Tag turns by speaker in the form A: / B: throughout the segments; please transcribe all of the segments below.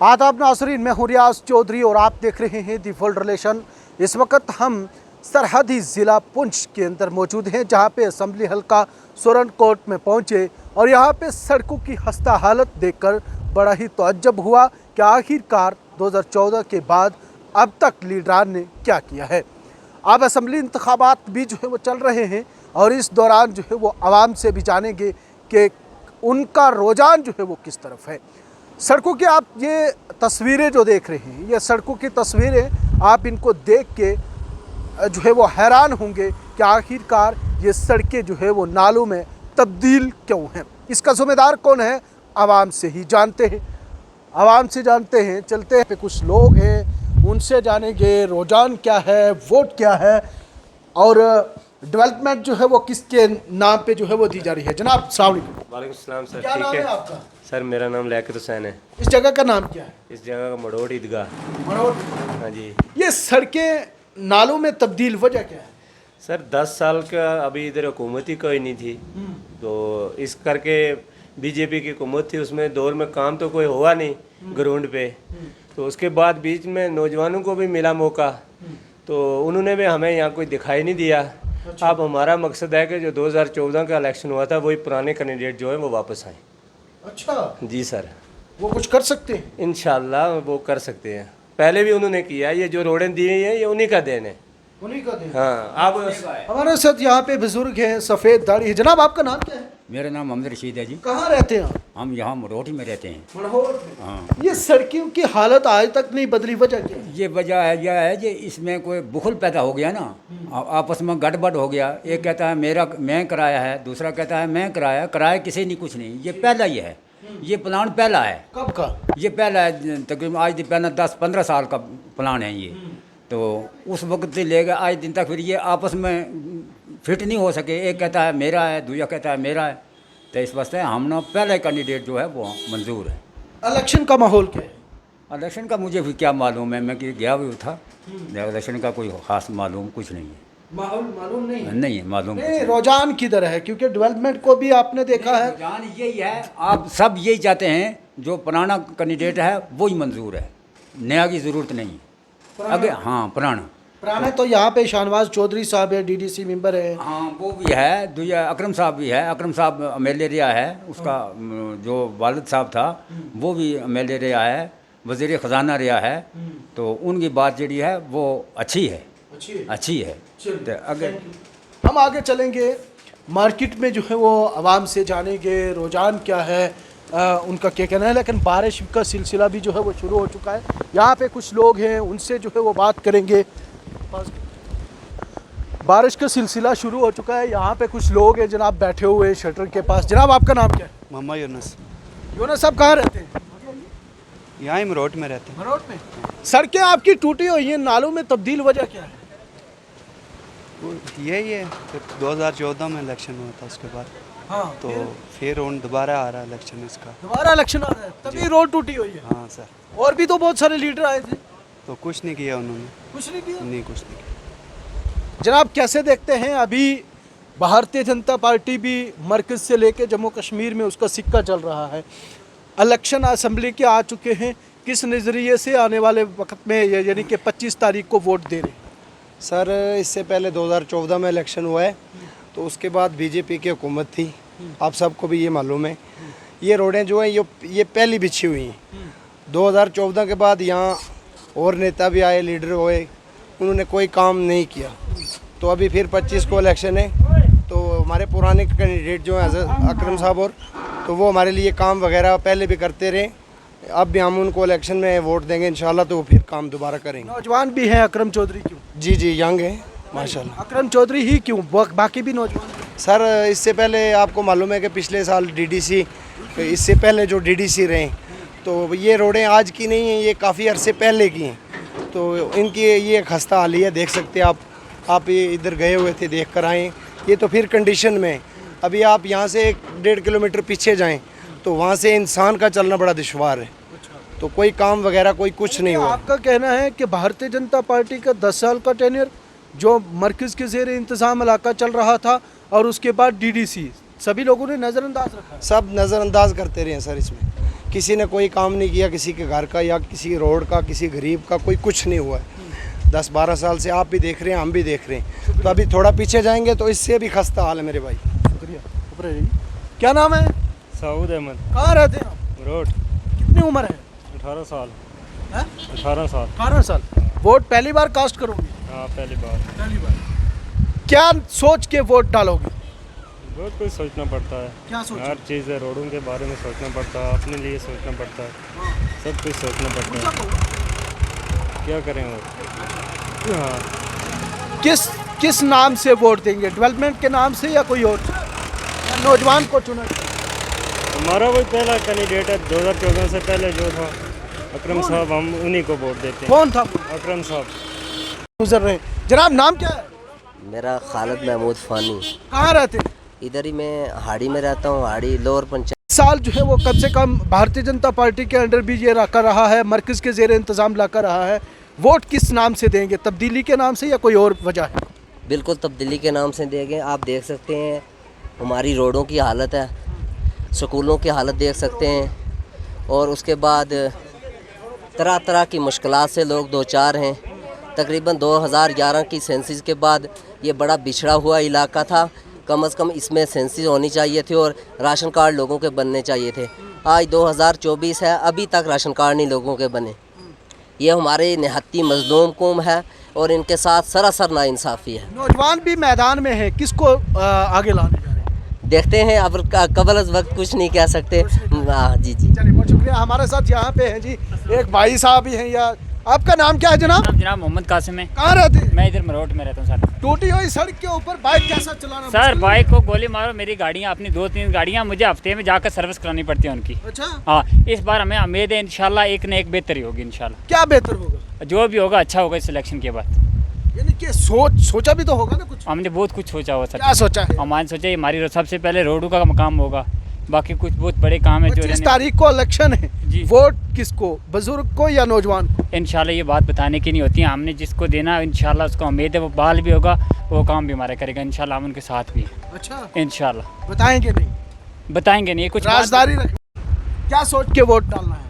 A: आदाब नाज़रीन, मैं हूं रियाज चौधरी और आप देख रहे हैं दी वर्ल्ड रिलेशन। इस वक्त हम सरहदी ज़िला पुंछ के अंदर मौजूद हैं, जहां पे असम्बली हल्का सुरनकोट में पहुंचे और यहां पे सड़कों की खस्ता हालत देखकर बड़ा ही तअज्जुब हुआ कि आखिरकार 2014 के बाद अब तक लीडरान ने क्या किया है। अब असम्बली इंतखाबात भी जो है वो चल रहे हैं और इस दौरान जो है वो आवाम से भी जानेंगे कि उनका रुझान जो है वो किस तरफ है। सड़कों की आप ये तस्वीरें जो देख रहे हैं, ये सड़कों की तस्वीरें आप इनको देख के जो है वो हैरान होंगे कि आखिरकार ये सड़कें जो है वो नालों में तब्दील क्यों हैं। इसका ज़िम्मेदार कौन है, आवाम से ही जानते हैं। आवाम से जानते हैं, चलते हैं पे कुछ लोग हैं, उनसे जानेंगे रुझान क्या है, वोट क्या है और डेवलपमेंट जो है वो किसके नाम पे जो है वो दी जा रही है। जनाब अस्सलाम वालेकुम।
B: वालेकुम सलाम सर।
A: क्या
B: ठीक
A: नाम
B: है
A: है आपका?
B: सर, मेरा नाम लियाकत हुसैन है।
A: इस जगह का नाम क्या है?
B: इस जगह का मड़ोड़ ईदगाह।
A: मरोड़।
B: हाँ जी
A: ये सड़कें नालों में तब्दील वजह क्या है?
B: सर, 10 साल का अभी इधर हुकूमत ही कोई नहीं थी, तो इस करके बीजेपी की हुकूमत थी, उसमें दौर में काम तो कोई हुआ नहीं ग्राउंड पे। तो उसके बाद बीच में नौजवानों को भी मिला मौका, तो उन्होंने भी हमें यहाँ कोई दिखाई नहीं दिया। अब हमारा मकसद है कि जो 2014 का इलेक्शन हुआ था वही पुराने कैंडिडेट जो है वो वापस आए।
A: अच्छा,
B: जी सर,
A: वो कुछ कर सकते हैं?
B: इंशाल्लाह वो कर सकते हैं। पहले भी उन्होंने किया, ये जो रोडें दी हैं ये उन्हीं का देन है।
A: उन्हीं का दें।
B: हाँ, आप
A: हमारे साथ यहाँ पे बुजुर्ग हैं, सफ़ेद दाढ़ी है। जनाब आपका नाम क्या है?
C: मेरा नाम मोहम्मद रशीद है जी।
A: कहाँ रहते हैं आप?
C: हम यहाँ मरोठी में रहते हैं।
A: मड़होर में।
C: हाँ,
A: ये सड़कों की हालत आज तक नहीं बदली, वजह क्या है?
C: ये वजह है यह है कि इसमें कोई बुखल पैदा हो गया ना, आपस में गड़बड़ हो गया। एक कहता है मेरा मैं कराया है, दूसरा कहता है मैं कराया। कराया किसी ने कुछ नहीं, ये पहला ही है, ये प्लान पहला है।
A: कब का?
C: ये पहला है, तकरीबन आज दिन पहले 10-15 साल का प्लान है ये। तो उस वक्त से लेकर आज दिन तक फिर ये आपस में फिट नहीं हो सके। एक कहता है मेरा है, दूसरा कहता है मेरा है। तो इस वास्ते हम ना पहला कैंडिडेट जो है वो मंजूर है।
A: इलेक्शन का माहौल क्या है?
C: इलेक्शन का मुझे भी क्या मालूम है, मैं कि गया भी था। इलेक्शन का कोई खास मालूम कुछ नहीं है।
A: माहौल मालूम नहीं है?
C: नहीं है मालूम कुछ
A: नहीं,
C: नहीं।
A: रुझान किधर है? क्योंकि डेवलपमेंट को भी आपने देखा है।
C: रुझान यही है, आप सब यही चाहते हैं जो पुराना कैंडिडेट है वही मंजूर है, नया की ज़रूरत नहीं है। अगर हाँ पुराना
A: तो यहाँ पे शाहनवाज चौधरी साहब है, डीडीसी मेंबर है।
C: हाँ वो भी है, दूसरा अकरम साहब भी है। अकरम साहब एमएलए रहा है, उसका जो वालिद साहब था वो भी एमएलए रहा है, वज़ीर ख़जाना रहा है। तो उनकी बात जड़ी है वो अच्छी है, अच्छी है। तो अगर
A: हम आगे चलेंगे, मार्केट में जो है वो आवाम से जानेंगे रुझान क्या है, उनका क्या कहना है। लेकिन बारिश का सिलसिला भी जो है वो शुरू हो चुका है। यहाँ पे कुछ लोग हैं, उनसे जो है वो बात करेंगे। बारिश का सिलसिला शुरू हो चुका है। यहाँ पे कुछ लोग हैं जनाब बैठे हुए हैं शटर के पास। जनाब आपका नाम क्या है?
D: मोहम्मद यूनुस।
A: यूनुस साहब कहाँ रहते हैं?
D: यहाँ ही मरोट में रहते हैं।
A: मरोट में। सड़कें आपकी टूटी हुई हैं, नालों में तब्दील, वजह क्या है?
D: वो यही है, फिर 2014 में इलेक्शन हुआ था, उसके बाद
A: हाँ,
D: तो फिर दोबारा आ रहा है इलेक्शन इसका।
A: दोबारा इलेक्शन आ रहा है, तभी रोड टूटी हुई है।
D: हाँ सर।
A: और भी तो बहुत सारे लीडर आए थे,
D: तो कुछ नहीं किया उन्होंने।
A: कुछ नहीं किया।
D: नहीं, कुछ नहीं किया।
A: जनाब कैसे देखते हैं, अभी भारतीय जनता पार्टी भी मरकज़ से लेके जम्मू कश्मीर में उसका सिक्का चल रहा है। इलेक्शन असम्बली के आ चुके हैं, किस नज़रिए से आने वाले वक्त में यानी कि 25 तारीख को वोट दे रहे हैं?
E: सर, इससे पहले 2014 में इलेक्शन हुआ है, तो उसके बाद बीजेपी की हुकूमत थी, आप सबको भी ये मालूम है। ये रोडें जो हैं ये पहली बिछी हुई हैं। 2014 के बाद यहाँ और नेता भी आए, लीडर हुए, उन्होंने कोई काम नहीं किया। तो अभी फिर 25 को इलेक्शन है, तो हमारे पुराने कैंडिडेट जो हैं अकरम साहब, और तो वो हमारे लिए काम वगैरह पहले भी करते रहे। अब भी हम उनको इलेक्शन में वोट देंगे इंशाल्लाह, तो वो फिर काम दोबारा करेंगे।
A: नौजवान भी हैं, अकरम चौधरी क्यों?
E: जी, यंग है माशाल्लाह।
A: अकरम चौधरी ही क्यों, बाकी भी नौजवान?
E: सर, इससे पहले आपको मालूम है कि पिछले साल डीडीसी, इससे पहले जो डीडीसी रहे, तो ये रोडें आज की नहीं हैं, ये काफ़ी अरसे पहले की हैं। तो इनकी ये खस्ता हाली है, देख सकते हैं आप ये इधर गए हुए थे, देख कर आएँ। ये तो फिर कंडीशन में है। अभी आप यहाँ से 1-1.5 किलोमीटर पीछे जाएँ तो वहाँ से इंसान का चलना बड़ा दुश्वार है। तो कोई काम वगैरह कोई कुछ नहीं हुआ।
A: आपका कहना है कि भारतीय जनता पार्टी का 10 साल का टेन्योर जो मरकज़ के ज़ेर इंतज़ाम इलाका चल रहा था और उसके बाद डीडीसी, सभी लोगों ने नज़रअंदाज रखा।
E: सब नज़रअंदाज करते रहे हैं सर इसमें, किसी ने कोई काम नहीं किया किसी के घर का या किसी रोड का किसी गरीब का कोई कुछ नहीं हुआ है। 10-12 साल से आप भी देख रहे हैं हम भी देख रहे हैं। तो अभी थोड़ा पीछे जाएंगे तो इससे भी खस्ता हाल है मेरे भाई।
A: शुक्रिया। ऊपर रहिए। क्या नाम है?
F: सऊद अहमद।
A: कहाँ रहते हैं आप?
F: रोड।
A: कितनी उम्र है?
F: 18 साल।
A: हैं?
F: 18 साल।
A: 18 साल। वोट पहली बार कास्ट करोगे?
F: हाँ पहली बार।
A: पहली बार। क्या सोच के वोट डालोगे?
F: बहुत कुछ सोचना पड़ता है।
A: क्या सोच?
F: हर चीज़ है, रोडों के बारे में सोचना पड़ता है, अपने लिए सोचना पड़ता है, सब कुछ सोचना पड़ता है। क्या करें और? हाँ।
A: किस नाम से वोट देंगे? डेवलपमेंट के नाम से या कोई और? या नौजवान को चुना?
F: हमारा वही पहला कैंडिडेट है 2014 से पहले जो था अकरम साहब, हम उन्हीं को वोट देते हैं।
A: कौन था?
F: अकरम साहब।
A: गुजर रहे। जनाब नाम क्या है?
G: मेरा खालिद महमूद फ़ानी।
A: कहाँ रहते हैं?
G: इधर ही मैं हाड़ी में रहता हूँ, हाड़ी लोअर पंचायत।
A: साल जो है वो कम से कम भारतीय जनता पार्टी के अंडर भी ये रखा रहा है, मरकज़ के ज़ेर इंतज़ाम ला कर रहा है। वोट किस नाम से देंगे? तब्दीली के नाम से या कोई और वजह है?
G: बिल्कुल तब्दीली के नाम से देंगे। आप देख सकते हैं हमारी रोडों की हालत है, स्कूलों की हालत देख सकते हैं, और उसके बाद तरह तरह की मुश्किलात से लोग दो चार हैं। तकरीबन 2011 की सेंसिस के बाद ये बड़ा बिछड़ा हुआ इलाका था। कम से कम इसमें सेंसिस होनी चाहिए थी और राशन कार्ड लोगों के बनने चाहिए थे। आज 2024 है, अभी तक राशन कार्ड नहीं लोगों के बने। ये हमारे निहत्ती मजलूम कौम है और इनके साथ सरासर नाइंसाफ़ी है।
A: नौजवान भी मैदान में है, किसको आगे लाने जा रहे हैं?
G: देखते हैं, अब कबल अज़ वक्त कुछ नहीं कह सकते। हाँ जी जी।
A: चलिए बहुत शुक्रिया। हमारे साथ यहाँ पे हैं जी एक भाई साहब भी हैं। या आपका नाम क्या है जनाब?
H: जनाब मोहम्मद कासिम है।
A: कहाँ रहते हैं?
H: मैं इधर मरोट में रहता हूँ सर।
A: टूटी हुई सड़क के ऊपर बाइक कैसा चलाना?
H: सर
A: मुश्किल
H: बाइक को गोली मारो, मेरी गाड़ियाँ अपनी 2-3 गाड़ियाँ मुझे हफ्ते में जाकर सर्विस करानी पड़ती है उनकी।
A: है? अच्छा,
H: हाँ, इस बार हमें उम्मीद है इंशाल्लाह एक न एक बेहतरी होगी इंशाल्लाह।
A: क्या बेहतर होगा?
H: जो भी होगा अच्छा होगा इस सिलेक्शन के बाद।
A: यानी कि सोचा भी तो होगा ना कुछ?
H: हमने बहुत कुछ सोचा हुआ
A: क्या
H: सर।
A: सोचा है?
H: हमारे सोचा ये हमारी सबसे पहले रोडों का काम होगा, बाकी कुछ बहुत बड़े काम है जो
A: 25 तारीख को इलेक्शन है।
H: जी।
A: वोट किसको? बुजुर्ग को या नौजवान को?
H: इंशाल्लाह ये बात बताने की नहीं होती है। हमने जिसको देना इंशाल्लाह उसको उम्मीद है वो बाल भी होगा, वो काम भी हमारा करेगा इंशाल्लाह। हम उनके साथ भी हैं
A: अच्छा,
H: इंशाल्लाह।
A: बताएंगे नहीं?
H: बताएंगे नहीं, कुछ
A: राजदारी रख। क्या सोच के वोट डालना है?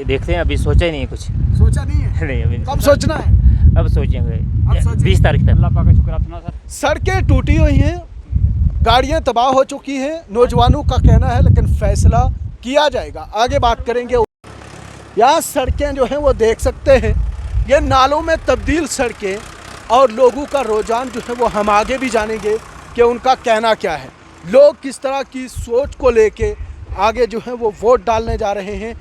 I: देखते हैं, अभी सोचा ही नहीं कुछ।
A: सोचा नहीं है?
I: नहीं अभी
A: कब सोचना है?
I: अब सोचेंगे
A: सोचेंगे।
I: 20 तारीख तक।
H: अल्लाह पाक का शुक्र अपना सर।
A: सड़कें टूटी हुई हैं, गाड़ियां तबाह हो चुकी हैं। नौजवानों का कहना है लेकिन फैसला किया जाएगा। आगे बात करेंगे। यहाँ सड़कें जो हैं वो देख सकते हैं, ये नालों में तब्दील सड़कें, और लोगों का रुझान जो है वो हम आगे भी जानेंगे कि उनका कहना क्या है। लोग किस तरह की सोच को लेके आगे जो है वो वोट डालने जा रहे हैं।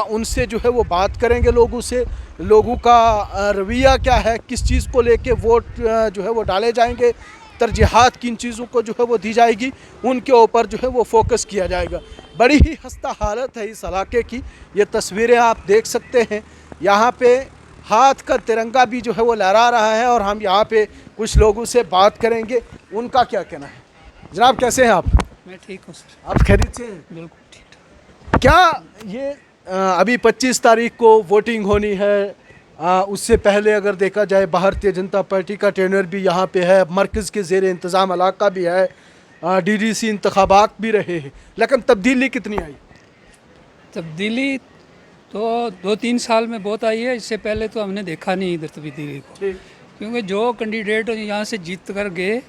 A: उनसे जो है वो बात करेंगे लोगों से। लोगों का रवैया क्या है, किस चीज़ को लेके वोट जो है वो डाले जाएंगे, तरजीहात किन चीज़ों को जो है वो दी जाएगी, उनके ऊपर जो है वो फोकस किया जाएगा। बड़ी ही खस्ता हालत है इस इलाके की। ये तस्वीरें आप देख सकते हैं। यहाँ पे हाथ का तिरंगा भी जो है वो लहरा रहा है, और हम यहाँ पे कुछ लोगों से बात करेंगे, उनका क्या कहना है। जनाब कैसे हैं आप?
J: मैं ठीक हूँ सर।
A: आप खैरियत से हैं?
J: बिल्कुल ठीक।
A: क्या ये अभी 25 तारीख को वोटिंग होनी है, उससे पहले अगर देखा जाए भारतीय जनता पार्टी का टेनर भी यहाँ पे है, मरकज़ के ज़ेर इंतज़ाम इलाका भी है, DDC इंतखाबात भी रहे हैं, लेकिन तब्दीली कितनी आई?
J: तब्दीली तो 2-3 साल में बहुत आई है। इससे पहले तो हमने देखा नहीं इधर तब्दीली को, क्योंकि जो कैंडिडेट यहाँ से जीत कर गए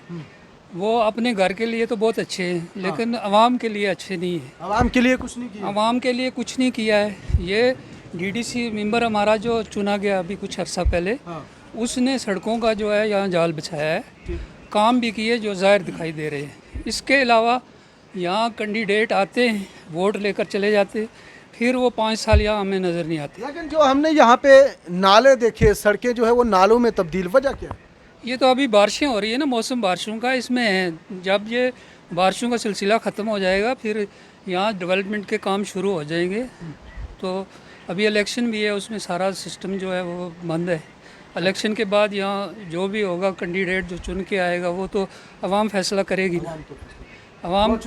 J: वो अपने घर के लिए तो बहुत अच्छे हैं, लेकिन आवाम के लिए अच्छे नहीं है।
A: आवाम के लिए कुछ नहीं किया?
J: आवाम के लिए कुछ नहीं किया है। ये DDC मेंबर हमारा जो चुना गया अभी कुछ अर्सा पहले, उसने सड़कों का जो है यहाँ जाल बिछाया है, काम भी किए जो ज़ाहिर दिखाई दे रहे हैं। इसके अलावा यहाँ कैंडिडेट आते हैं, वोट लेकर चले जाते हैं, फिर वो 5 साल यहाँ हमें नज़र नहीं आते।
A: लेकिन जो हमने यहाँ पे नाले देखे, सड़कें जो है वो नालों में तब्दील, वजह क्या है?
J: ये तो अभी बारिशें हो रही है ना, मौसम बारिशों का इसमें है। जब ये बारिशों का सिलसिला ख़त्म हो जाएगा फिर यहाँ डेवलपमेंट के काम शुरू हो जाएंगे। तो अभी इलेक्शन भी है, उसमें सारा सिस्टम जो है वो बंद है। इलेक्शन के बाद यहाँ जो भी होगा कैंडिडेट जो चुन के आएगा वो तो आवाम फैसला करेगी ना। आवाम।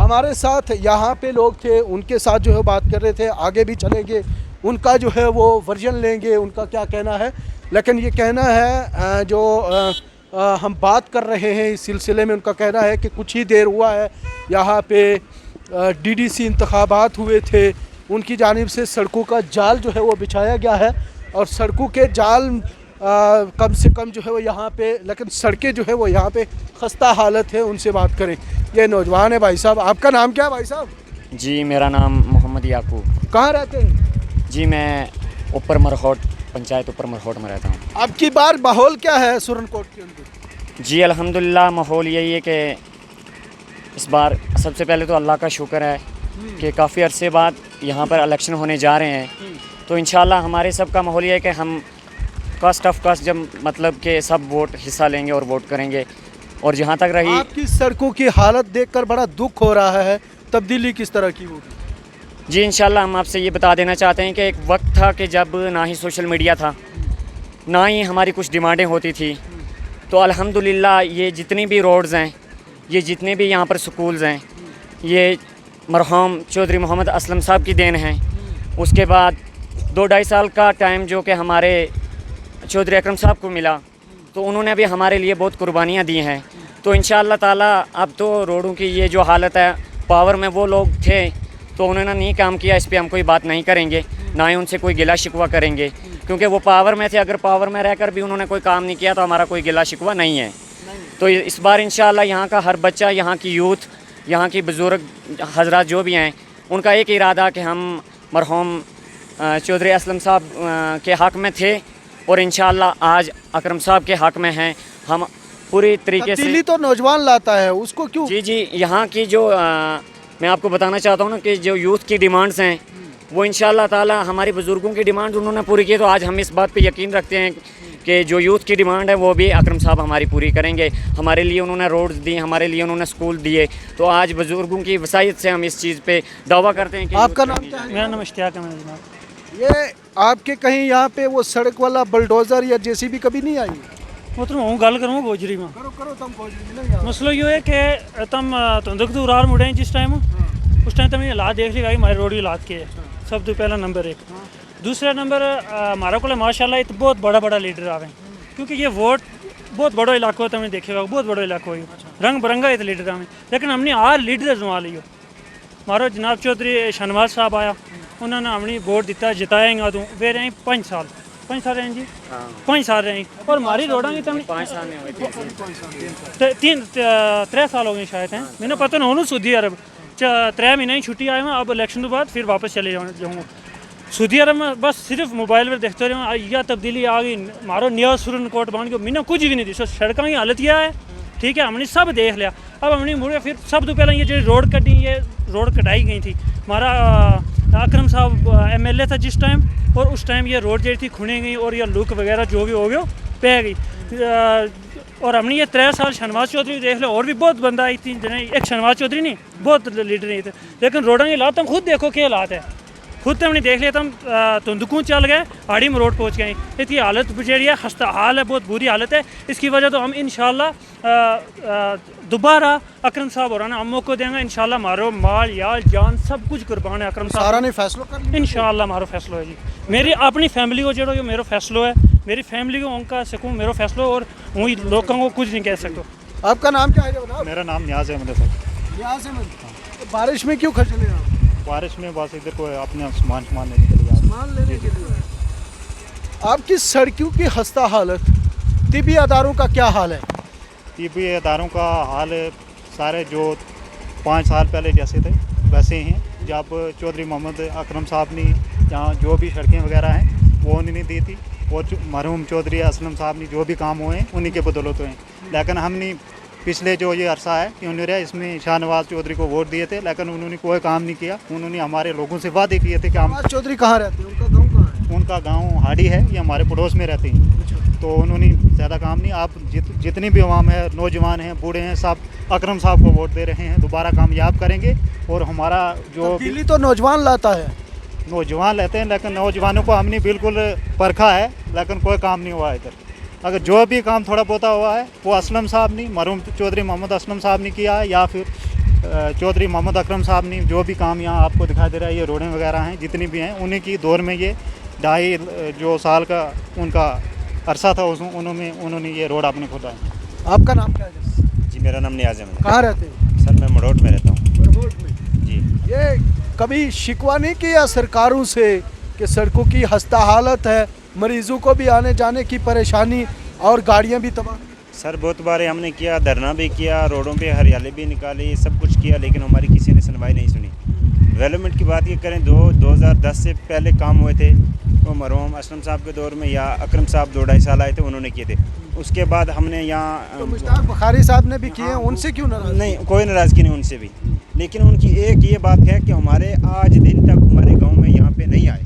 A: हमारे साथ यहाँ पे लोग थे, उनके साथ जो है बात कर रहे थे। आगे भी चलेंगे, उनका जो है वो वर्जन लेंगे, उनका क्या कहना है। लेकिन ये कहना है जो हम बात कर रहे हैं इस सिलसिले में, उनका कहना है कि कुछ ही देर हुआ है यहाँ पे डीडीसी इंतखाबात हुए थे, उनकी जानिब से सड़कों का जाल जो है वो बिछाया गया है और सड़कों के जाल कम से कम जो है वो यहाँ पे, लेकिन सड़कें जो है वो यहाँ पे खस्ता हालत है। उनसे बात करें। ये नौजवान है भाई साहब, आपका नाम क्या है भाई साहब?
H: जी मेरा नाम मोहम्मद याकूब।
A: कहाँ रहते हैं?
H: जी मैं ऊपर मरहोट, पंचायत ऊपर मरहोट में रहता हूँ।
A: अब की बार माहौल क्या है सुरनकोट के अंदर?
H: जी अल्हम्दुलिल्लाह माहौल यही है कि इस बार सबसे पहले तो अल्लाह का शुक्र है कि काफ़ी अरसे बाद यहाँ पर इलेक्शन होने जा रहे हैं, तो इंशाल्लाह हमारे सब का माहौल ये है कि हम कास्ट ऑफ कास्ट जब मतलब कि सब वोट हिस्सा लेंगे और वोट करेंगे। और जहाँ तक रही
A: आपकी सड़कों की हालत देखकर बड़ा दुख हो रहा है, तब्दीली किस तरह की होगी?
H: जी इंशाल्लाह हम आपसे ये बता देना चाहते हैं कि एक वक्त था कि जब ना ही सोशल मीडिया था, ना ही हमारी कुछ डिमांडें होती थी, तो अल्हम्दुलिल्लाह ये जितनी भी रोड्स हैं, ये जितने भी यहाँ पर स्कूल्स हैं, ये मरहूम चौधरी मोहम्मद असलम साहब की देन है। उसके बाद 2-2.5 साल का टाइम जो कि हमारे चौधरी अकरम साहब को मिला, तो उन्होंने भी हमारे लिए बहुत कुर्बानियाँ दी हैं। तो इंशाअल्लाह ताला अब तो रोडों की ये जो हालत है, पावर में वो लोग थे तो उन्होंने नहीं काम किया, इस पर हम कोई बात नहीं करेंगे, ना ही उनसे कोई गिला शिकवा करेंगे, क्योंकि वो पावर में थे। अगर पावर में रहकर भी उन्होंने कोई काम नहीं किया तो हमारा कोई गिला शिकवा नहीं है। तो इस बार इंशाअल्लाह यहाँ का हर बच्चा, यहाँ की यूथ, यहाँ की बुज़ुर्ग हजरात जो भी हैं, उनका एक इरादा कि हम मरहूम चौधरी असलम साहब के हक़ में थे और इंशाअल्लाह आज अकरम साहब के हक़ में हैं। हम पूरी तरीके से
A: तब्दीली तो नौजवान लाता है, उसको क्यों?
H: जी यहाँ की जो मैं आपको बताना चाहता हूँ ना कि जो यूथ की डिमांड्स हैं वो इंशाअल्लाह ताला हमारे बुज़ुर्गों की डिमांड उन्होंने पूरी की, तो आज हम इस बात पे यकीन रखते हैं कि जो यूथ की डिमांड है वो भी अकरम साहब हमारी पूरी करेंगे। हमारे लिए उन्होंने रोड्स दी, हमारे लिए उन्होंने स्कूल दिए, तो आज बुज़ुर्गों की वसायत से हम इस चीज़ पे दावा करते हैं कि
A: आपका नाम क्या है?
J: मेरा नाम इश्तियाक है जनाब।
A: ये आपके कहीं यहाँ पे वो सड़क वाला बुलडोज़र या जेसीबी कभी नहीं आई?
J: वो तो हूँ गल करूँ गोजरी में।
A: करो तुम कोई
J: मसलो ये है कि तुम धुंधक तो उरार मुड़े जिस टाइम उस टाइम तुम हालात देख लिया हमारे रोड हालात के है। सब तो पहला नंबर एक। दूसरा नंबर हमारा को माशाल्लाह एक बहुत बड़ा बड़ा लीडर आवे, क्योंकि ये वोट बहुत बड़ो इलाको तुमने देखेगा, बहुत बड़ो इलाको है, रंग बिरंगा ये लीडर आवे, लेकिन हमने आर लीडर जमा लियो। मारो जनाब चौधरी शहनवाज साहब आया, उन्होंने हमने वोट दिता, जिताएंगे तू वे रहे 5 साल हैं जी, 5 साल रहे और हमारी रोडा की तुमने
H: 5 साल नहीं हुए,
J: 3 साल हो गए शायद हैं, मैंने पता ना उन्होंने सऊदी अरब 3 महीने की छुट्टी आए मैं, अब इलेक्शन के बाद फिर वापस चले जाऊँगा सऊदी अरब में। बस सिर्फ मोबाइल पर देखते रहे, यह तब्दीली आ गई, मारो नया सुरनकोट बन गया, मैंने कुछ भी नहीं दी। सड़कों की हालत यह है, ठीक है, हमने सब देख लिया। अब हमने मुड़े फिर सब तो पहले ये जो रोड कटी, ये रोड कटाई गई थी, हमारा अकरम साहब MLA था जिस टाइम, और उस टाइम ये रोड जो थी खुनी गई और ये लुक वगैरह जो भी हो गया पै गई। और हमने ये 3 साल शहनवाज चौधरी देख लो, और भी बहुत बंदा आई थी, जिन्हें एक शहनवाज चौधरी नहीं बहुत लीडर नहीं थे, लेकिन रोडों की हालात तुम खुद देखो क्या हालात है, खुद तो हमने देख लिया। तुम धुंधकूँ चल गए, आड़ी में रोड पहुँच गए, इसकी हालत बेचारी है, खस्ता हाल है, बहुत बुरी हालत है। इसकी वजह तो हम इंशाल्लाह दोबारा अकरम साहब और हम मौका देंगे इंशाल्लाह। मारो माल याल जान सब कुछ कुर्बान है अकरम साहब,
A: सारा ने फैसला कर लिया
J: इंशाल्लाह। मारो फैसलो है जी, मेरी अपनी फैमिली को जो मेरो फैसलो है, मेरी फैमिली को उनका सकूँ मेरो फैसलो, और वही लोगों को कुछ नहीं कह सकता।
A: आपका नाम क्या है जनाब?
F: मेरा नाम न्याज अहमद है सर।
A: न्याज अहमद। तो बारिश में क्यों खर्च ले आप?
F: बारिश में बस इधर को अपने सामान लेने के लिए।
A: सामान लेने के लिए। आपकी सड़कों की खस्ता हालत, तिब्बी अदारों का क्या हाल है?
F: तिब्बी अदारों का हाल सारे जो 5 साल पहले जैसे थे वैसे ही हैं। जब चौधरी मोहम्मद अकरम साहब ने यहाँ जो भी सड़कें वगैरह हैं वो उन्होंने दी थी, और मरहूम चौधरी असलम साहब ने जो भी काम हुए हैं उन्हीं के बदौलत हुए हैं। लेकिन हमने पिछले जो ये अरसा है उन्होंने इसमें शाहनवाज चौधरी को वोट दिए थे, लेकिन उन्होंने कोई काम नहीं किया। उन्होंने हमारे लोगों से वादे किए थे कि हम।
A: चौधरी कहाँ रहते हैं, उनका गाँव कहाँ है?
F: उनका गांव हाड़ी है, ये हमारे पड़ोस में रहते हैं, तो उन्होंने ज़्यादा काम नहीं। आप जितनी भी अवाम है, नौजवान हैं, बूढ़े हैं, सब अकरम साहब को वोट दे रहे हैं, दोबारा कामयाब करेंगे। और हमारा जो
A: तब्दीली तो नौजवान लाता है,
F: नौजवान लेते हैं, लेकिन नौजवानों को हमने बिल्कुल परखा है, लेकिन कोई काम नहीं हुआ इधर। अगर जो भी काम थोड़ा बहुत हुआ है वो असलम साहब ने, मरहूम चौधरी मोहम्मद असलम साहब ने किया है, या फिर चौधरी मोहम्मद अकरम साहब ने जो भी काम यहाँ आपको दिखाई दे रहा है, ये रोडें वगैरह हैं जितनी भी हैं, उन्हीं की दौर में ये 2.5 जो साल का उनका अरसा था, उन्होंने ये रोड आपने खोदा है।
A: आपका नाम क्या है?
K: जी मेरा नाम नियाज अहमद है।
A: कहाँ रहते हैं?
K: सर मैं मरोट में रहता हूँ।
A: बरबोट में।
F: जी।
A: ये कभी शिकवा नहीं किया सरकारों से कि सड़कों की खस्ता हालत है, मरीजों को भी आने जाने की परेशानी और गाड़ियां भी तबाह?
F: सर बहुत बार हमने किया, धरना भी किया, रोडों पे हरियाली भी निकाली, सब कुछ किया, लेकिन हमारी किसी ने सुनवाई नहीं सुनी। डेवलपमेंट की बात ये करें, 2010 से पहले काम हुए थे, वो मरहूम असलम साहब के दौर में या अकरम साहब 2-2.5 साल आए थे, उन्होंने किए थे। उसके बाद हमने यहाँ
A: तो मुश्ताक बुखारी साहब ने भी किए हैं, उनसे क्यों नाराज?
F: नहीं, कोई नाराज़गी नहीं उनसे भी, लेकिन उनकी एक ये बात है कि हमारे आज दिन तक हमारे गांव में यहाँ पे नहीं आए।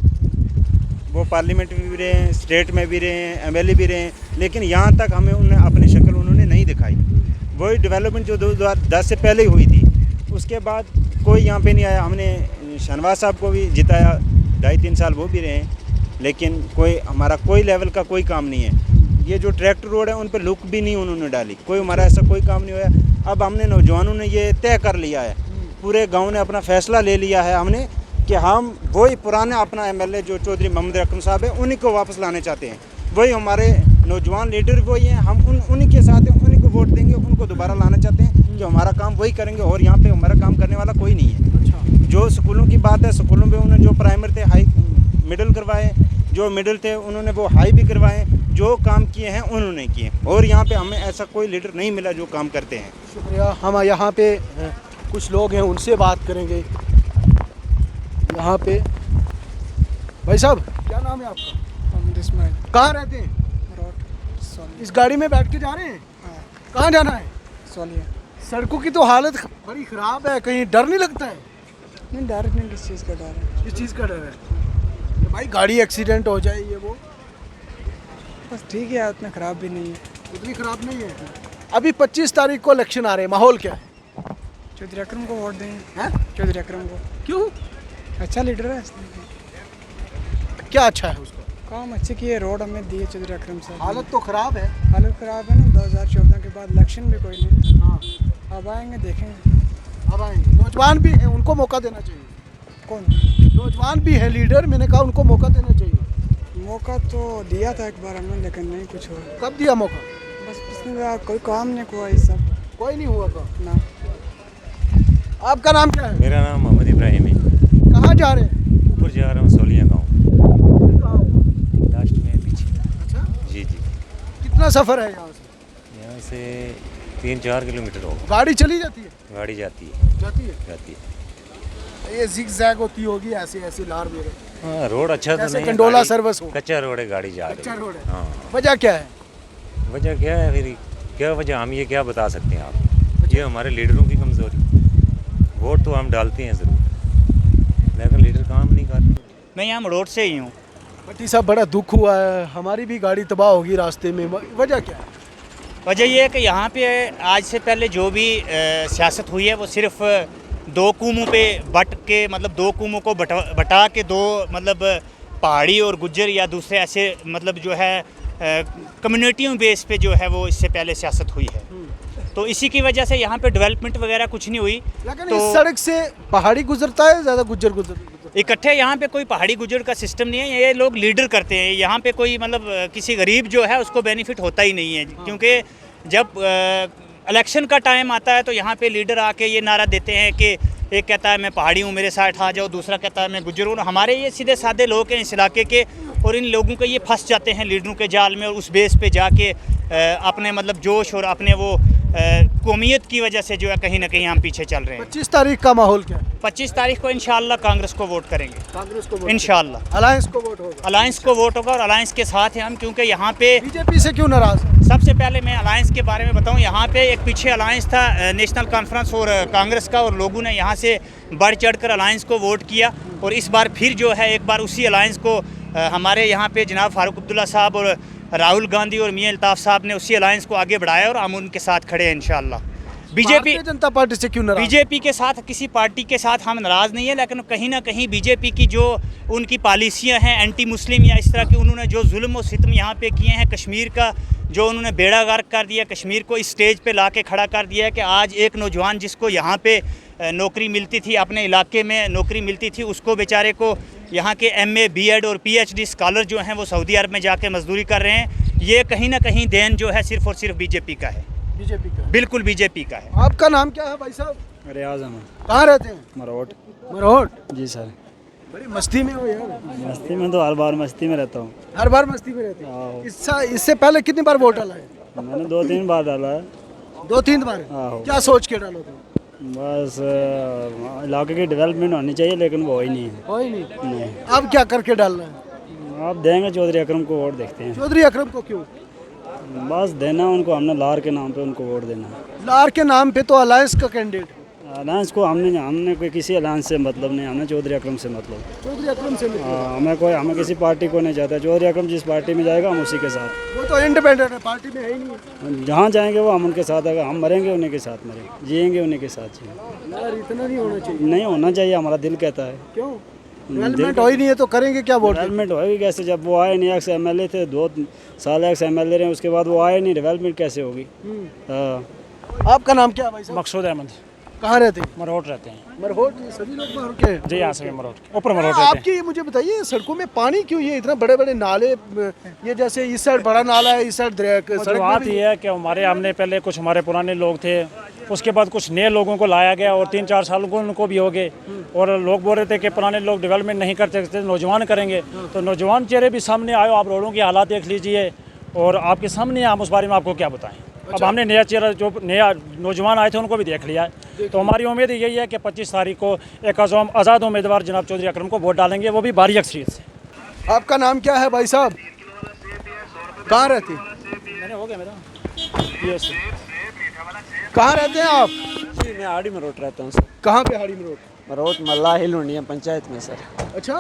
F: वो पार्लियामेंट में भी रहे हैं, स्टेट में भी रहे हैं, MLA भी रहे हैं, लेकिन यहाँ तक हमें उन्हें अपनी शक्ल उन्होंने नहीं दिखाई। वही डेवलपमेंट जो 2010 से पहले ही हुई थी, उसके बाद कोई यहाँ पे नहीं आया। हमने शहनवाज साहब को भी जिताया, 2.5-3 साल वो भी रहे हैं, लेकिन कोई हमारा कोई लेवल का कोई काम नहीं है। ये जो ट्रैक्टर रोड है उन पर लुक भी नहीं उन्होंने डाली, कोई हमारा ऐसा कोई काम नहीं हुआ। अब हमने नौजवानों ने ये तय कर लिया है, पूरे गांव ने अपना फैसला ले लिया है हमने कि हम वही पुराना अपना MLA जो चौधरी मोहम्मद अकरम साहब है उन्हीं को वापस लाने चाहते हैं। वही हमारे नौजवान लीडर वही हैं, हम उन्हीं के साथ हैं, उन्हीं को वोट देंगे, उनको दोबारा लाना चाहते हैं कि हमारा काम वही करेंगे और यहाँ पे हमारा काम करने वाला कोई नहीं है। जो स्कूलों की बात है, स्कूलों में उन्होंने जो प्राइमरी थे हाई मिडिल करवाए, जो मिडिल थे उन्होंने वो हाई भी करवाए, जो काम किए हैं उन्होंने किए, और यहाँ पे हमें ऐसा कोई लीडर नहीं मिला जो काम करते हैं।
A: शुक्रिया। हम यहाँ पे कुछ लोग हैं, उनसे बात करेंगे। यहाँ पे भाई साहब, क्या नाम है आपका? कहाँ रहते हैं? इस गाड़ी में बैठ के जा रहे हैं? कहाँ जाना है? सड़कों की तो हालत बड़ी ख़राब है, कहीं डर नहीं लगता है?
K: नहीं, डर नहीं, किस चीज़ का डर है?
A: किस चीज़ का डर है? कि भाई गाड़ी एक्सीडेंट हो जाए, ये वो।
K: बस ठीक है, उतना ख़राब भी नहीं है।
A: उतनी ख़राब नहीं है। अभी 25 तारीख को इलेक्शन आ रहे हैं, माहौल क्या है?
K: चौधरी अकरम को वोट देंगे।
A: हैं?
K: चौधरी अकरम को।
A: क्यों?
K: अच्छा लीडर है,
A: क्या अच्छा है उसका?
K: काम अच्छे किए, रोड हमें दिए चौधरी अकरम साहब।
A: हालत तो ख़राब है।
K: हालत ख़राब है ना, 2014 के बाद इलेक्शन भी कोई नहीं।
A: हाँ,
K: अब आएंगे, देखेंगे।
A: अब आएंगे। नौजवान भी हैं, उनको मौका देना चाहिए।
K: कौन?
A: नौजवान भी हैं लीडर, मैंने कहा उनको मौका देना चाहिए।
K: मौका तो दिया था एक बार हमने, लेकिन नहीं कुछ हुआ।
A: कब दिया मौका?
K: बस पिछले बार कोई काम नहीं हुआ, ये सब
A: कोई नहीं हुआ काम
K: ना।
A: आपका नाम क्या है?
L: मेरा नाम मोहम्मद इब्राहिम है।
A: कहाँ जा रहे हैं?
L: ऊपर जा रहा हूँ, सोलिया गाँव, लास्ट में पीछे।
A: अच्छा,
L: जी जी।
A: कितना सफ़र है यहाँ से?
L: यहाँ से 3-4 किलोमीटर होगा।
A: गाड़ी चली जाती है?
L: गाड़ी जाती है।
A: जाती है। ये जिग जैग होती होगी, ऐसे ऐसे लार मेरे।
L: हाँ, रोड अच्छा तो
A: जैसे
L: नहीं है,
A: कंडोला
L: गाड़ी-
A: सर्विस हो।
L: कच्चा रोड है, गाड़ी जा रही
A: कच्चा
L: है।
A: रोड है।
L: हाँ,
A: वजह क्या है?
L: वजह क्या है फिर? क्या वजह, हम ये क्या बता सकते हैं आप? ये हमारे लीडरों की कमज़ोरी। वोट तो हम डालते हैं ज़रूर, लेकिन लीडर काम नहीं करते।
M: मैं यहाँ रोड से ही हूँ।
A: भट्टी साहब, बड़ा दुख हुआ है, हमारी भी गाड़ी तबाह होगी रास्ते में। वजह क्या है?
M: वजह यह है कि यहाँ पे आज से पहले जो भी सियासत हुई है वो सिर्फ दो कौमों पे बट के, मतलब दो कौमों को बटा के, दो मतलब पहाड़ी और गुज्जर या दूसरे ऐसे मतलब जो है कम्युनिटियों बेस पे जो है वो इससे पहले सियासत हुई है। तो इसी की वजह से यहाँ पे डेवलपमेंट वगैरह कुछ नहीं हुई।
A: लेकिन
M: तो
A: इस सड़क से पहाड़ी गुजरता है, ज़्यादा गुज्जर गुजरता
M: इकट्ठे यहाँ पे कोई पहाड़ी गुजर का सिस्टम नहीं है, ये लोग लीडर करते हैं। यहाँ पे कोई मतलब किसी गरीब जो है उसको बेनिफिट होता ही नहीं है, क्योंकि जब इलेक्शन का टाइम आता है तो यहाँ पे लीडर आके ये नारा देते हैं कि एक कहता है मैं पहाड़ी हूँ, मेरे साथ आ जाओ, दूसरा कहता है मैं गुजर हूँ। हमारे ये सीधे साधे लोग हैं इस इलाके के, और इन लोगों के ये फंस जाते हैं लीडरों के जाल में, और उस बेस पे जाके अपने मतलब जोश और अपने वो कौमियत की वजह से जो है कहीं ना कहीं हम पीछे चल रहे हैं।
A: 25 तारीख का माहौल क्या है?
M: 25 तारीख को इंशाल्लाह कांग्रेस को वोट करेंगे।
A: कांग्रेस को
M: इंशाल्लाह
A: अलायंस को वोट होगा।
M: अलायंस को वोट होगा, और अलायंस के साथ हैं हम, क्योंकि यहाँ पे
A: बीजेपी से क्यों नाराज है?
M: सबसे पहले मैं अलायंस के बारे में बताऊं। यहाँ पे एक पीछे अलायंस था नेशनल कॉन्फ्रेंस और कांग्रेस का, और लोगों ने यहाँ से बढ़ चढ़कर अलायंस को वोट किया, और इस बार फिर जो है एक बार उसी अलायंस को हमारे यहाँ पे जनाब फारूक अब्दुल्ला साहब और राहुल गांधी और मियां अल्ताफ़ साहब ने उसी अलायंस को आगे बढ़ाया, और हम उनके साथ खड़े हैं इंशाल्लाह।
A: भारतीय जनता पार्टी से क्यों नाराज?
M: बीजेपी के साथ, किसी पार्टी के साथ हम नाराज़ नहीं है, लेकिन कहीं ना कहीं बीजेपी की जो उनकी पॉलिसियां हैं एंटी मुस्लिम या इस तरह की, उन्होंने जो जुल्म और सितम यहाँ पे किए हैं, कश्मीर का जो उन्होंने बेड़ा गर्क कर दिया, कश्मीर को इस स्टेज पे लाके खड़ा कर दिया है कि आज एक नौजवान जिसको यहाँ पे नौकरी मिलती थी, अपने इलाके में नौकरी मिलती थी, उसको बेचारे को यहाँ के MA, BEd और PhD स्कॉलर जो हैं वो सऊदी अरब में जाके मजदूरी कर रहे हैं। ये कहीं ना कहीं देन जो है सिर्फ और सिर्फ बीजेपी का है।
A: बीजेपी का?
M: बिल्कुल बीजेपी का है।
A: आपका नाम क्या है भाई साहब?
F: रियाज अहमद।
A: कहाँ रहते हैं?
F: मरोट।
A: मरोट।
F: जी सर।
A: बड़ी मस्ती में हो यार।
F: मस्ती में तो हर बार मस्ती में रहता हूँ।
A: हर बार मस्ती में रहते हैं। इससे पहले कितनी बार वोट डाला है?
F: मैंने 2-3 बार डाला है।
A: 2-3 बार? क्या सोच के डालो तुम?
F: बस इलाके की डेवलपमेंट होनी चाहिए, लेकिन वो ही नहीं है।
A: कोई नहीं।
F: नहीं।
A: अब क्या करके डालना है?
F: आप देंगे चौधरी अकरम को वोट, देखते हैं।
A: चौधरी अकरम को क्यों?
F: बस देना उनको, हमने लार के नाम पे उनको वोट देना।
A: लार के नाम पे तो अलायंस का कैंडिडेट है।
F: अलायंस को हमने कोई किसी अलायंस से मतलब नहीं, हमने चौधरी अकरम से मतलब।
A: चौधरी अकरम से
F: हमें किसी पार्टी को नहीं चाहता। चौधरी अकरम जिस पार्टी में जाएगा हम उसी के साथ।
A: वो तो इंडिपेंडेंट है, पार्टी में है ही नहीं।
F: जहाँ जाएंगे वो हम उनके साथ, अगर हम मरेंगे उन्हीं के साथ मरेंगे, जिएंगे उन्हीं के साथ जिएंगे।
A: यार इतना नहीं होना चाहिए।
F: नहीं होना चाहिए, हमारा दिल कहता है।
A: क्यों? डेवलपमेंट हो ही नहीं है तो करेंगे क्या वोट?
F: डेवलपमेंट होगी कैसे जब वो आए नहीं? एक्स MLA थे, 2 साल एक्स MLA रहे, उसके बाद वो आए नहीं, डेवलपमेंट कैसे होगी?
A: आपका नाम क्या है भाई साहब?
F: मकसूद अहमद।
A: कहाँ रहते हैं?
F: मरोट रहते हैं।
A: मरोट? सभी लोग मरोट के हैं?
F: जी यहाँ से मरोट, ऊपर मरोट रहते हैं।
A: आपकी मुझे बताइए, सड़कों में पानी क्यों? ये इतना बड़े बड़े नाले, ये जैसे इस साइड बड़ा नाला है, इस साइड सड़क
F: बात ये है कि हमने पहले कुछ हमारे पुराने लोग थे, उसके बाद कुछ नए लोगों को लाया गया और 3-4 साल को उनको भी हो गए, और लोग बोल रहे थे कि पुराने लोग डेवलपमेंट नहीं कर सकते, नौजवान करेंगे। तो नौजवान चेहरे भी सामने आए, आप रोडों की हालात देख लीजिए और आपके सामने, हम उस बारे में आपको क्या बताएं। अब हमने नया चेहरा, जो नया नौजवान आए थे उनको भी देख लिया है। तो हमारी उम्मीद यही है कि 25 तारीख को एक आज़ाद उम्मीदवार जनाब चौधरी अकरम को वोट डालेंगे, वो भी भारी अक्सरियत से।
A: आपका नाम क्या है भाई साहब? कहाँ रहते हैं?
F: मैंने हो गया मेरा।
A: कहाँ रहते हैं आप?
F: जी मैं हाड़ी में रोट रहता हूँ सर।
A: कहाँ पे हाड़ी में रोड?
F: मरोट मल्ला हिल हुंडिया पंचायत में सर।
A: अच्छा।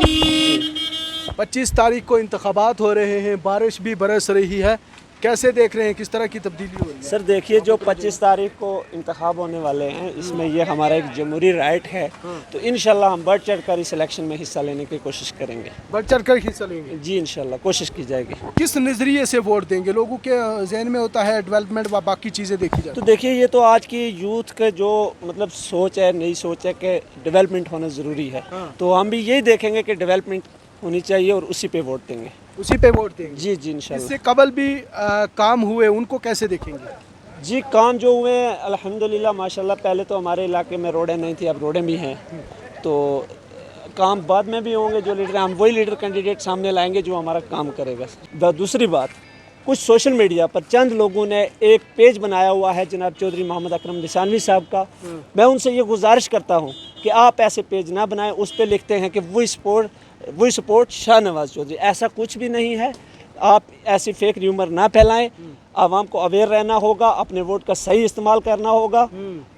A: 25 तारीख को इंतखाबात हो रहे हैं, बारिश भी बरस रही है, कैसे देख रहे हैं, किस तरह की तब्दीली हो रही है?
N: सर देखिए, जो 25 तारीख को इंतखाब होने वाले हैं, इसमें ये हमारा एक जमहूरी राइट है, तो इंशाल्लाह हम बढ़ चढ़ कर इस इलेक्शन में हिस्सा लेने की कोशिश करेंगे।
A: बढ़ चढ़ कर हिस्सा लेंगे?
N: जी इंशाल्लाह कोशिश की जाएगी।
A: किस नज़रिए से वोट देंगे? लोगों के जहन में होता है डेवलपमेंट व बाकी चीज़ें देखी जाती।
N: तो देखिए, ये तो आज की यूथ का जो मतलब सोच है, नई सोच है कि डेवलपमेंट होना ज़रूरी है, तो हम भी यही देखेंगे कि डेवलपमेंट होनी चाहिए और उसी पे वोट देंगे।
A: उसी पे वोट देंगे?
N: जी जी इंशाल्लाह।
A: इससे कबल भी काम हुए, उनको कैसे देखेंगे?
N: जी काम जो हुए अल्हम्दुलिल्लाह माशाल्लाह, पहले तो हमारे इलाके में रोडें नहीं थी, अब रोडें भी हैं, तो काम बाद में भी होंगे। जो लीडर, हम वही लीडर कैंडिडेट सामने लाएंगे जो हमारा काम करेगा। दूसरी बात, कुछ सोशल मीडिया पर चंद लोगों ने एक पेज बनाया हुआ है जनाब चौधरी मोहम्मद अकरम निशानवी साहब का। मैं उनसे ये गुजारिश करता हूँ कि आप ऐसे पेज ना बनाएं, उस पर लिखते हैं कि वी सपोर्ट शाहनवाज चौधरी। ऐसा कुछ भी नहीं है। आप ऐसी फेक र्यूमर ना फैलाएं, आवाम को अवेयर रहना होगा, अपने वोट का सही इस्तेमाल करना होगा।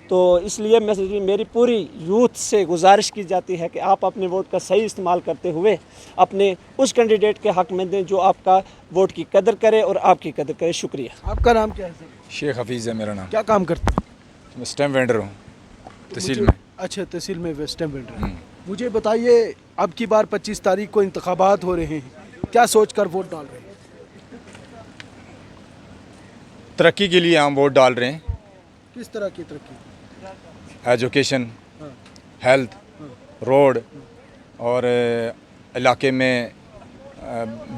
N: तो इसलिए मेरी पूरी यूथ से गुजारिश की जाती है कि आप अपने वोट का सही इस्तेमाल करते हुए अपने उस कैंडिडेट के हक़ में दें जो आपका वोट की कदर करे और आपकी कदर करे। शुक्रिया।
A: आपका नाम क्या है?
O: शेख हफीज़ है मेरा नाम।
A: क्या काम करते हैं?
O: मैं स्टैम्प वेंडर हूँ तहसील में।
A: अच्छा, तहसील में स्टैम्प वेंडर। मुझे बताइए, अब की बार 25 तारीख को इंतखाबात हो रहे हैं, क्या सोच कर वोट डाल रहे हैं?
O: तरक्की के लिए हम वोट डाल रहे हैं।
A: किस तरह की तरक्की?
O: एजुकेशन, हेल्थ, रोड और इलाके में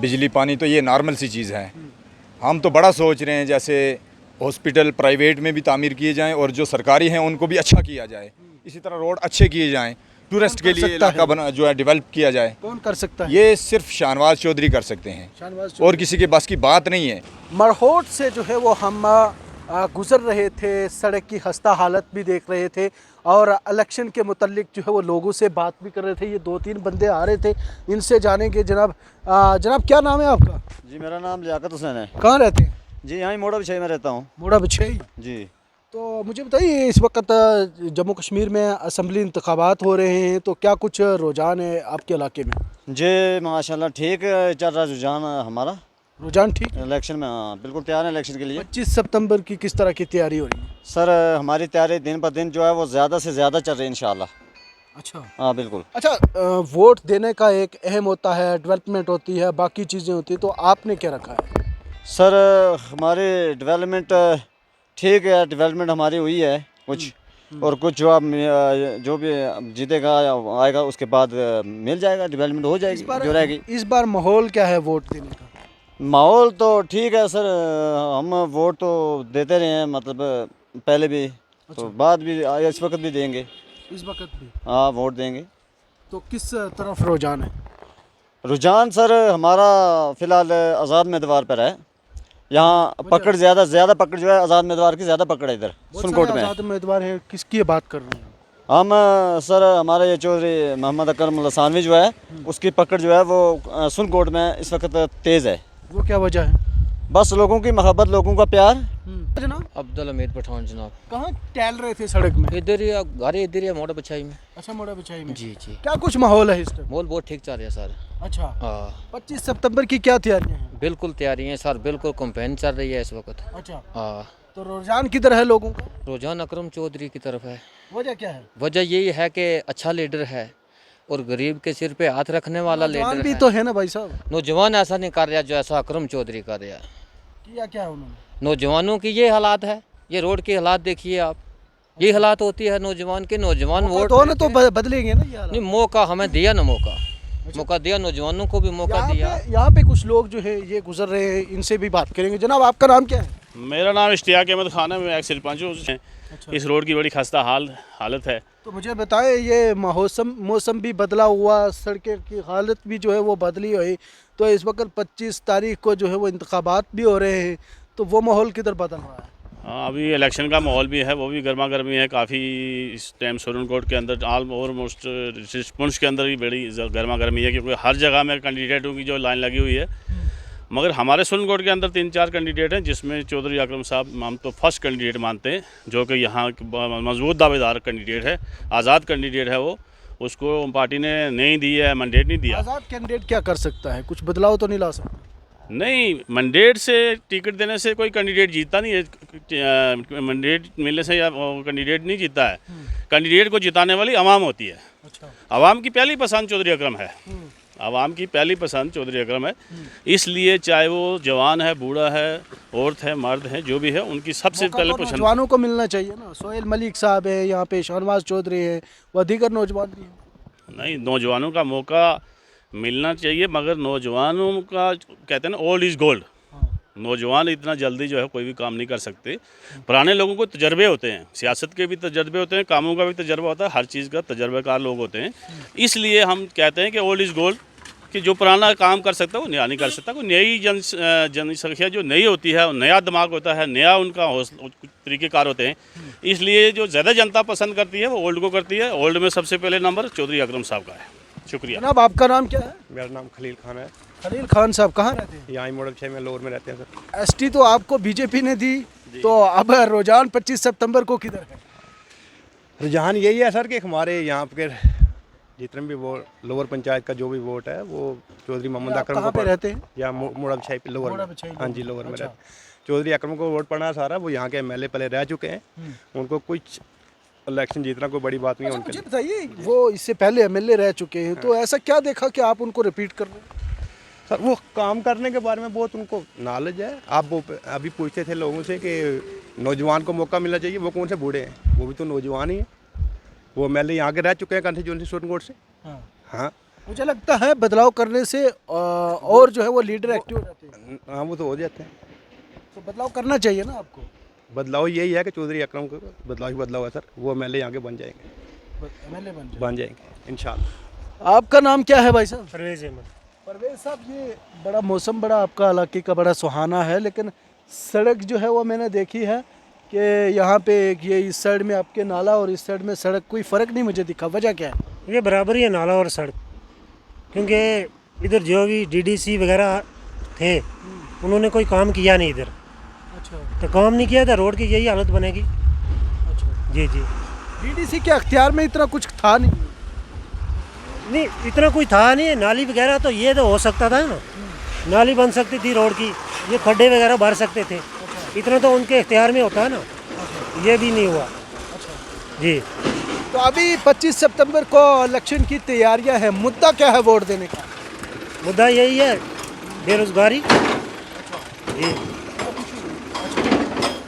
O: बिजली पानी, तो ये नॉर्मल सी चीज़ है। हम तो बड़ा सोच रहे हैं, जैसे हॉस्पिटल प्राइवेट में भी तामीर किए जाएं और जो सरकारी हैं उनको भी अच्छा किया जाए। इसी तरह रोड अच्छे किए जाएं, टूरिस्ट के लिए इलाका बना जो है डेवलप किया जाए।
A: कौन कर सकता है?
O: ये सिर्फ शाहनवाज चौधरी कर सकते हैं और किसी के बस की बात नहीं है।
A: मरहोट से जो है वो हम गुज़र रहे थे, सड़क की खस्ता हालत भी देख रहे थे और इलेक्शन के मुतल्लिक जो है वो लोगों से बात भी कर रहे थे। ये 2-3 बंदे आ रहे थे, इनसे जानेंगे। जनाब क्या नाम है आपका?
P: जी मेरा नाम लियाकत हुसैन है।
A: कहाँ रहते हैं?
P: जी यहाँ ही मोड़ा बिछाई में रहता हूँ।
A: मोड़ा बिछाई?
P: जी।
A: तो मुझे बताइए, इस वक्त जम्मू कश्मीर में असम्बली इंतखाबात हो रहे हैं, तो क्या कुछ रुझान है आपके इलाके में?
P: जी माशाल्लाह ठीक चल रहा है रुझान हमारा।
A: रुझान ठीक?
P: इलेक्शन में हाँ बिल्कुल तैयार है इलेक्शन के लिए।
A: 25 सितंबर की किस तरह की तैयारी हो रही है?
P: सर हमारी तैयारी दिन पर दिन जो है वो ज़्यादा से ज़्यादा चल रही है इंशाल्लाह।
A: अच्छा।
P: हाँ बिल्कुल।
A: अच्छा, वोट देने का एक अहम होता है, डेवलपमेंट होती है, बाकी चीज़ें होती हैं, तो आपने क्या रखा है?
P: सर हमारी डेवलपमेंट ठीक है, डेवलपमेंट हमारी हुई है कुछ, और कुछ जो आप जो भी जीतेगा आएगा उसके बाद मिल जाएगा, डेवलपमेंट हो जाएगी जो रहेगी।
A: इस बार माहौल क्या है वोट देने का?
P: माहौल तो ठीक है सर, हम वोट तो देते रहे हैं, मतलब पहले भी तो बाद भी इस वक्त भी देंगे।
A: इस वक्त भी?
P: हाँ, वोट देंगे।
A: तो किस तरफ रुझान है?
P: रुझान सर हमारा फ़िलहाल आज़ाद उम्मीदवार पर है। यहाँ पकड़ ज़्यादा पकड़ जो है आज़ाद उम्मीदवार की ज़्यादा पकड़ है इधर सुनकोट में।
A: आज़ाद उम्मीदवार है, किसकी बात कर रहे हैं?
P: हम सर हमारे ये चौधरी मोहम्मद अकरम लसानवी जो है उसकी पकड़ जो है वो सुनकोट में इस वक्त तेज़ है।
A: वो क्या वजह है?
P: बस लोगों की मोहब्बत, लोगों का प्यार।
A: जनाब
Q: अब्दुल हमीद पठान जनाब।
A: कहाँ टहल रहे थे सड़क में?
Q: इधर ही घर इधर ही मोड़ा बछाई में।
A: अच्छा, मोड़ा बिछाई में।
Q: जी जी।
A: क्या कुछ माहौल है इस टाइम?
Q: माहौल बहुत ठीक चल रहा है सर।
A: अच्छा।
Q: हाँ
A: 25 सितंबर की क्या तैयारियां हैं?
Q: बिल्कुल तैयारी है सर, बिल्कुल कैंपेन चल रही है इस वक्त।
A: अच्छा।
Q: हाँ
A: तो रुझान किधर है लोगों का?
Q: रुझान अकरम चौधरी की तरफ है।
A: वजह क्या है?
Q: वजह यही है कि अच्छा लीडर है और गरीब के सिर पे हाथ रखने वाला लीडर
A: भी
Q: है।
A: तो है ना भाई साहब।
Q: नौजवान ऐसा नहीं कर रहा जो ऐसा अकरम चौधरी कर रहा है।
A: किया क्या है उन्होंने?
Q: नौजवानों की ये हालात है, ये रोड की हालात देखिए आप, ये हालात होती है नौजवान के। नौजवान वोट
A: तो ना तो बदलेंगे ना ये हालात।
Q: नहीं, मौका हमें दिया ना, मौका दिया, नौजवानों को भी मौका दिया।
A: यहाँ पे कुछ लोग जो है ये गुजर रहे हैं, इनसे भी बात करेंगे। जनाब आपका नाम क्या है?
R: मेरा नाम इश्तियाक अहमद खान है, मैं एक सरपंच हूँ। इस रोड की बड़ी खस्ता हालत है।
A: तो मुझे बताएं, ये मौसम भी बदला हुआ, सड़कें की हालत भी जो है वो बदली हुई, तो इस वक्त 25 तारीख को जो है वो इंतखाबात भी हो रहे हैं, तो वो माहौल किधर बदल रहा है?
R: हाँ, अभी इलेक्शन का माहौल भी है, वो भी गर्मा गर्मी है काफ़ी। इस टाइम सुरनकोट के अंदर ऑलमोस्ट पुंछ के अंदर भी बड़ी गर्मा गर्मी है, क्योंकि हर जगह में कैंडिडेटों की जो लाइन लगी हुई है। मगर हमारे सुरनकोट के अंदर 3-4 कैंडिडेट हैं, जिसमें चौधरी अकरम साहब हम तो फर्स्ट कैंडिडेट मानते हैं, जो कि यहाँ मजबूत दावेदार कैंडिडेट है, आज़ाद कैंडिडेट है। वो उसको पार्टी ने नहीं दी है, मैंडेट नहीं दिया।
A: आज़ाद कैंडिडेट क्या कर सकता है? कुछ बदलाव तो नहीं ला सकता?
R: नहीं, मैंडेट से टिकट देने से कोई कैंडिडेट जीतता नहीं है। मैंडेट मिलने से या कैंडिडेट नहीं जीतता है। कैंडिडेट को जिताने वाली आवाम होती है।
A: अच्छा।
R: आवाम की पहली पसंद चौधरी अकरम है। आवाम की पहली पसंद चौधरी अकरम है। इसलिए चाहे वो जवान है, बूढ़ा है, औरत है, मर्द है, जो भी है, उनकी सबसे पहले पसंद
A: नौजवानों को मिलना चाहिए ना। सोहेल मलिक साहब है यहाँ पे, शहनवाज चौधरी है, व दीगर नौजवान भी हैं।
R: नहीं, नौजवानों का मौका मिलना चाहिए, मगर नौजवानों का कहते हैं ना, ओल्ड इज़ गोल्ड। नौजवान इतना जल्दी जो है कोई भी काम नहीं कर सकते। पुराने लोगों को तजर्बे होते हैं, सियासत के भी तजर्बे होते हैं, कामों का भी तजर्बा होता है, हर चीज़ का तजर्बेकार लोग होते हैं। इसलिए हम कहते हैं कि ओल्ड इज़ गोल्ड, कि जो पुराना काम कर सकता है वो नया नहीं कर सकता। कोई नई जनसंख्या जो नई होती है, नया दिमाग होता है, नया उनका तरीक़ेकार होते हैं। इसलिए जो ज़्यादा जनता पसंद करती है वो ओल्ड को करती है। ओल्ड में सबसे पहले नंबर चौधरी अकरम साहब का है। शुक्रिया।
A: जनाब आपका नाम क्या है?
S: मेरा नाम खलील खान है।
A: खलील खान साहब कहाँ रहते हैं?
S: यहाँ मॉडल 6 में, लोअर में रहते हैं सर।
A: एसटी तो आपको बीजेपी ने दी, तो अब रुझान 25 सितंबर को किधर है?
S: रुझान यही है सर कि हमारे यहाँ पे जितने भी वो लोअर पंचायत का जो भी वोट है वो चौधरी मोहम्मद अकरम को
A: रहते हैं?
S: या मोड़ा बिछाई पे लोअर में। हाँ जी, लोअर में रहते हैं। चौधरी अकरम को वोट पड़ना सारा, वो यहाँ के MLA पहले रह चुके हैं, उनको कुछ इलेक्शन जीतना कोई बड़ी बात नहीं है उनके लिए।
A: बताइए, वो इससे पहले MLA रह चुके हैं, तो ऐसा क्या देखा कि आप उनको रिपीट कर रहे हैं?
S: सर वो काम करने के बारे में बहुत उनको नॉलेज है। आप वो अभी पूछते थे लोगों से कि नौजवान को मौका मिलना चाहिए, वो कौन से बूढ़े हैं? वो भी तो नौजवान ही है। वो MLA यहाँ के रह चुके हैं कंस्टिट्यूएंसी सुरनकोट से। हाँ,
A: मुझे लगता है बदलाव करने से और जो है वो लीडर एक्टिव हो जाते हैं।
S: हाँ, वो तो हो जाते हैं।
A: तो बदलाव करना चाहिए ना आपको।
S: बदलाव यही है कि चौधरी अकरम को बदलाव ही बदलाव है सर। वो MLA यहाँ के बन जाएंगे,
A: MLA
S: बन जाएंगे इंशाल्लाह।
A: आपका नाम क्या है भाई साहब?
T: परवेज़ अहमद।
A: परवेज़ साहब, ये बड़ा मौसम बड़ा आपका इलाके का बड़ा सुहाना है, लेकिन सड़क जो है वो मैंने देखी है कि यहाँ पे ये इस साइड में आपके नाला और इस साइड में सड़क, कोई फ़र्क नहीं मुझे दिखा। वजह क्या है?
T: ये बराबर ही है नाला और सड़क, क्योंकि इधर जो भी DDC वगैरह थे उन्होंने कोई काम किया नहीं इधर।
A: अच्छा।
T: तो काम नहीं किया था, रोड की यही हालत बनेगी।
A: अच्छा।
T: जी जी।
A: DDC के अख्तियार में इतना कुछ था नहीं?
T: नहीं, इतना कोई था नहीं। नाली वगैरह तो ये तो हो सकता था ना, नाली बन सकती थी रोड की, ये खड्डे वगैरह भर सकते थे। इतना तो उनके इख्तियार में होता है ना, ये भी नहीं हुआ। जी।
A: तो अभी 25 सितंबर को इलेक्शन की तैयारियां हैं, मुद्दा क्या है वोट देने का?
T: मुद्दा यही है, बेरोजगारी। जी,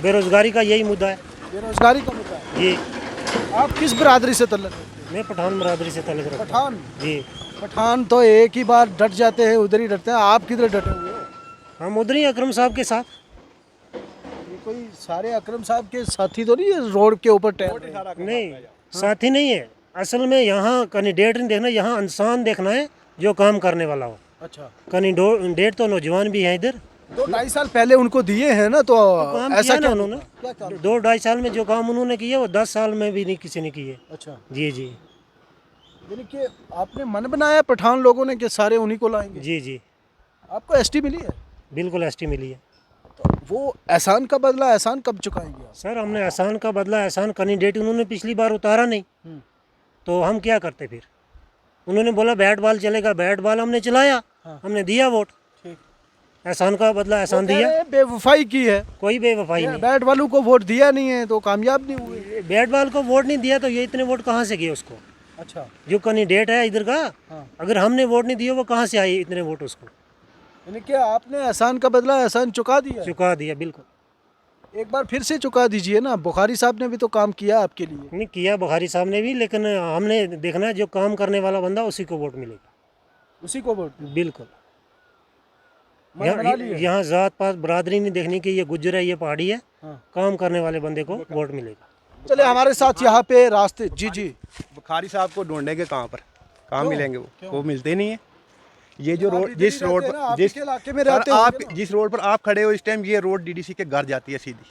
T: बेरोजगारी का यही मुद्दा है।
A: बेरोजगारी का मुद्दा है
T: जी।
A: आप किस बरादरी से तल्लुक़ रखते हैं?
T: मैं पठान बरादरी से तल्लुक़ रखता हूं।
A: पठान?
T: जी।
A: पठान तो एक ही बार डट जाते हैं, उधर ही डटते हैं। आप किधर डटे हुए हो?
T: हम उधर ही अकरम साहब के साथ।
A: कोई सारे अकरम साहब के साथी तो नहीं है रोड के ऊपर टहल रहे?
T: नहीं, साथी नहीं है। असल में यहाँ कैंडिडेट नहीं देखना, यहाँ इंसान देखना है जो काम करने वाला हो।
A: अच्छा,
T: कैंडिडेट तो नौजवान भी हैं इधर।
A: 2-2.5 साल पहले उनको दिए हैं ना, तो
T: काम
A: ऐसा
T: किया ना
A: क्या
T: उन्होंने।
A: क्या काम?
T: 2-2.5 साल में जो काम उन्होंने किए वो 10 साल में भी नहीं किसी ने किए।
A: अच्छा,
T: जी जी
A: यानी कि आपने मन बनाया पठान लोगों ने कि सारे उन्हीं को लाएंगे?
T: जी जी,
A: आपको एसटी मिली है?
T: बिल्कुल एसटी मिली है।
A: तो वो एहसान का बदला एहसान कब चुकाएंगे आप?
T: सर हमने एहसान का बदला एहसान कैंडिडेट उन्होंने पिछली बार उतारा नहीं, तो हम क्या करते फिर? उन्होंने बोला बैट बॉल चलेगा, बैट बॉल हमने चलाया, हमने दिया वोट। एहसान का बदला एहसान दिया।
A: बेवफाई की है?
T: कोई बेवफाई नहीं।
A: बैट वालों को वोट दिया नहीं है तो कामयाब नहीं हुए।
T: बैट बॉल को वोट नहीं दिया तो ये इतने वोट कहाँ से गए उसको?
A: अच्छा,
T: जो कैंडिडेट है इधर का, अगर हमने वोट नहीं दिया वो कहाँ से आए इतने वोट उसको?
A: यानी कि आपने एहसान का बदला एहसान चुका दिया?
T: चुका दिया, बिल्कुल।
A: एक बार फिर से चुका दीजिए ना, बुखारी साहब ने भी तो काम किया आपके लिए।
T: नहीं किया बुखारी साहब ने भी, लेकिन हमने देखना है जो काम करने वाला बंदा उसी को वोट मिलेगा।
A: उसी को वोट?
T: बिल्कुल।
A: मन बना लिए?
T: यहाँ जात पात बरादरी नहीं देखनी कि ये गुज्जर है ये पहाड़ी है, काम करने वाले बंदे को वोट मिलेगा।
A: चलिए हमारे साथ यहाँ पे रास्ते। जी जी,
S: बुखारी साहब को ढूंढेंगे कहाँ पर, कहाँ
A: क्यों?
S: मिलेंगे वो मिलते नहीं है। ये जो
A: आप
S: रोड
A: इधर
S: जिस
A: ही
S: रोड
A: रहते हैं ना,
S: पर
A: आप
S: जिस
A: इसके इलाके में
S: सर,
A: रहते
S: आप
A: होंगे ना?
S: जिस रोड पर आप खड़े हो इस टाइम, ये रोड डीडीसी के घर जाती है सीधी,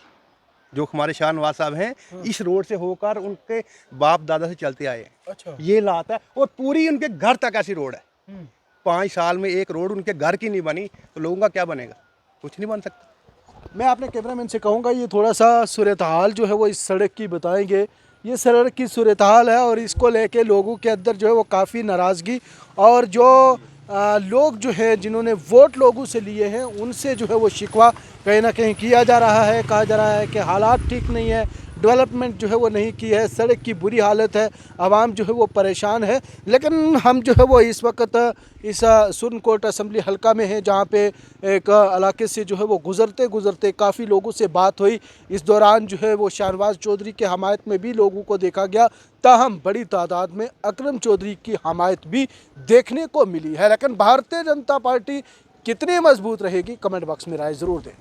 S: जो हमारे शाह नवाज साहब हैं, इस रोड से होकर उनके बाप दादा से चलते आए हैं।
A: अच्छा,
S: ये लात है, और पूरी उनके घर तक ऐसी रोड है। 5 साल में एक रोड उनके घर की नहीं बनी तो लोगों का क्या बनेगा? कुछ नहीं बन सकता।
A: मैं अपने कैमरामैन से कहूँगा ये थोड़ा सा सूरत हाल जो है वो इस सड़क की बताएंगे। ये सड़क की सूरत हाल है और इसको लेके लोगों के अंदर जो है वो काफ़ी नाराज़गी, और जो लोग जो है जिन्होंने वोट लोगों से लिए हैं उनसे जो है वो शिकवा कहीं ना कहीं किया जा रहा है। कहा जा रहा है कि हालात ठीक नहीं है, डेवलपमेंट जो है वो नहीं की है, सड़क की बुरी हालत है, आवाम जो है वो परेशान है। लेकिन हम जो है वो इस वक्त इस सुरनकोट असम्बली हलका में है, जहाँ पे एक इलाके से जो है वो गुज़रते गुज़रते काफ़ी लोगों से बात हुई। इस दौरान जो है वो शाहनवाज चौधरी के हमायत में भी लोगों को देखा गया, ताहम बड़ी तादाद में अकरम चौधरी की हमायत भी देखने को मिली है। लेकिन भारतीय जनता पार्टी कितनी मजबूत रहेगी, कमेंट बॉक्स में राय ज़रूर दें।